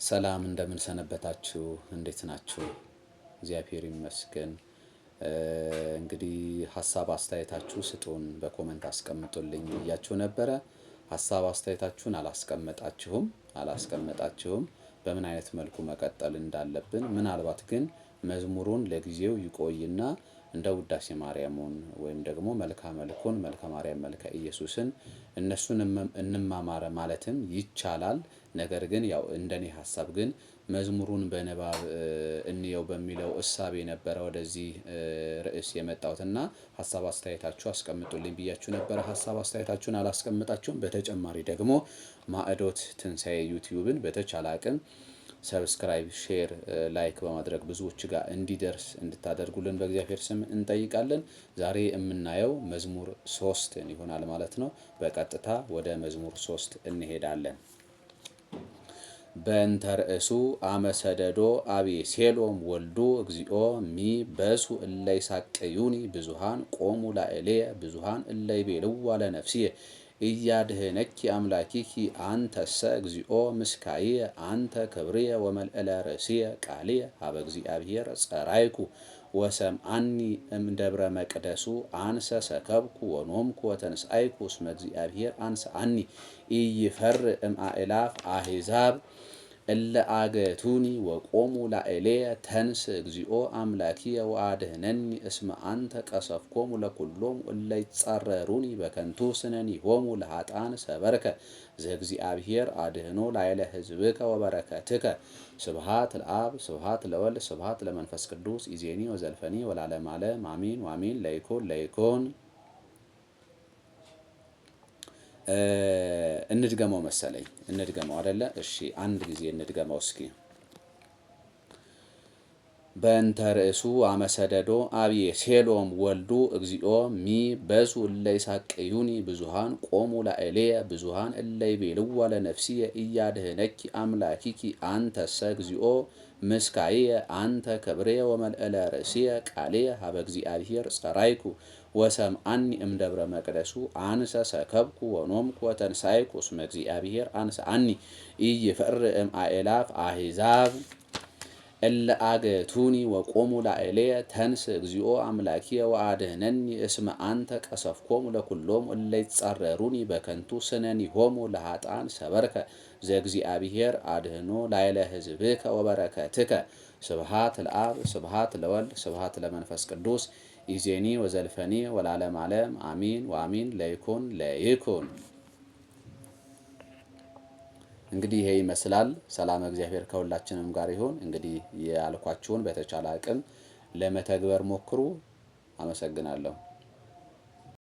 ሰላም እንደምን ሰነበታችሁ እንዴት ናችሁ? እግዚአብሔር ይመስገን። እንግዲህ ሀሳብ አስተያየታችሁ ስጡን በኮሜንት አስቀምጡልኝ ብያችሁ ነበረ። ሀሳብ አስተያየታችሁን አላስቀመጣችሁም በምን አይነት መልኩ መቀጠል እንዳለብን ምናልባት ግን መዝሙሩን ለጊዜው ይቆይና እንደ ውዳሴ ማርያምን ወይም ደግሞ መልካ መልኩን መልካ ማርያም መልካ ኢየሱስን እነሱን እንማማር ማለትም ይቻላል። ነገር ግን ያው እንደኔ ሐሳብ ግን መዝሙሩን በንባብ እንየው በሚለው እሳቤ ነበረ ወደዚህ ርዕስ የመጣሁትና ሐሳብ አስተያየታችሁ አስቀምጡልኝ ብያችሁ ነበረ። ሐሳብ አስተያየታችሁን አላስቀምጣችሁም። በተጨማሪ ደግሞ ማዕዶት ትንሳኤ ዩቲዩብን በተቻለ አቅም ሰብስክራይብ፣ ሼር፣ ላይክ በማድረግ ብዙዎች ጋር እንዲደርስ እንድታደርጉልን በእግዚአብሔር ስም እንጠይቃለን። ዛሬ የምናየው መዝሙር 3 ይሆናል ማለት ነው። በቀጥታ ወደ መዝሙር 3 እንሄዳለን። በእንተ ርእሱ አመሰደዶ አቤሴሎም ወልዱ እግዚኦ ሚ በሱ እለ ይሳቅዩኒ ብዙሃን ቆሙ ላዕሌየ ብዙሃን እለ ይቤልዋ ለነፍስየ ኢያድኅነኪ አምላኪኪ አንተሰ እግዚኦ ምስካየ አንተ ክብርየ ወመልዕለ ርእስየ ቃልየ ሀበ እግዚአብሔር ጸራይኩ ወሰምዓኒ እምደብረ መቅደሱ አንሰ ሰከብኩ ወኖምኩ ወተንስአይኩ እስመ እግዚአብሔር አንሰአኒ ኢይፈርእ እምአእላፍ አሕዛብ እለ አገቱኒ ወቆሙ ላዕሌየ ተንስ እግዚኦ አምላኪየ ወአድኅነኒ እስመ አንተ ቀሰፍኮሙ ለኵሎሙ እለ ይጻረሩኒ በከንቱ ስነኒሆሙ ለኃጥኣን ሰበርከ ዘእግዚአብሔር አድኅኖ ላዕለ ሕዝብከ ወበረከትከ። ስብሐት ለአብ ስብሐት ለወልድ ስብሐት ለመንፈስ ቅዱስ ኢዜኒ ወዘልፈኒ ወለዓለመ ዓለም አሜን ወአሜን። ለይኩን እንድገመው መሰለኝ እንድገመው አይደለ? እሺ አንድ ጊዜ እንድገመው እስኪ። በእንተ ርእሱ አመሰደዶ አቤሴሎም ወልዱ እግዚኦ ሚ በሱ እለ ይሳቅዩኒ ብዙሃን ቆሙ ላዕሌየ ብዙሃን እለ ይቤልዋ ለነፍስየ ኢያድኅነኪ አምላኪኪ አንተሰ እግዚኦ ምስካየ አንተ ክብርየ ወመልዕለ ርእስየ ቃልየ ሀበ እግዚአብሔር ጸራይኩ ወሰምዓኒ እምደብረ መቅደሱ አንሰ ሰከብኩ ወኖምኩ ወተንሳይኩ እስመ እግዚአብሔር አንሰአኒ ኢይፈርእ እምአእላፍ አሕዛብ እለ አገቱኒ ወቆሙ ላዕሌየ ተንስ እግዚኦ አምላኪየ ወአድኅነኒ እስመ አንተ ቀሰፍኮሙ ለኵሎሙ እለ ይጻረሩኒ በከንቱ ስነኒሆሙ ለኃጥኣን ሰበርከ ዘእግዚአብሔር አድኅኖ ላዕለ ሕዝብከ ወበረከትከ። ስብሐት ለአብ ስብሐት ለወልድ ስብሐት ለመንፈስ ቅዱስ ኢዜኒ ወዘልፈኒ ወለዓለመ ዓለም አሜን ወአሜን። ለይኩን እንግዲህ ይሄ ይመስላል። ሰላም እግዚአብሔር ከሁላችንም ጋር ይሁን። እንግዲህ ያልኳችሁን በተቻለ አቅም ለመተግበር ሞክሩ። አመሰግናለሁ።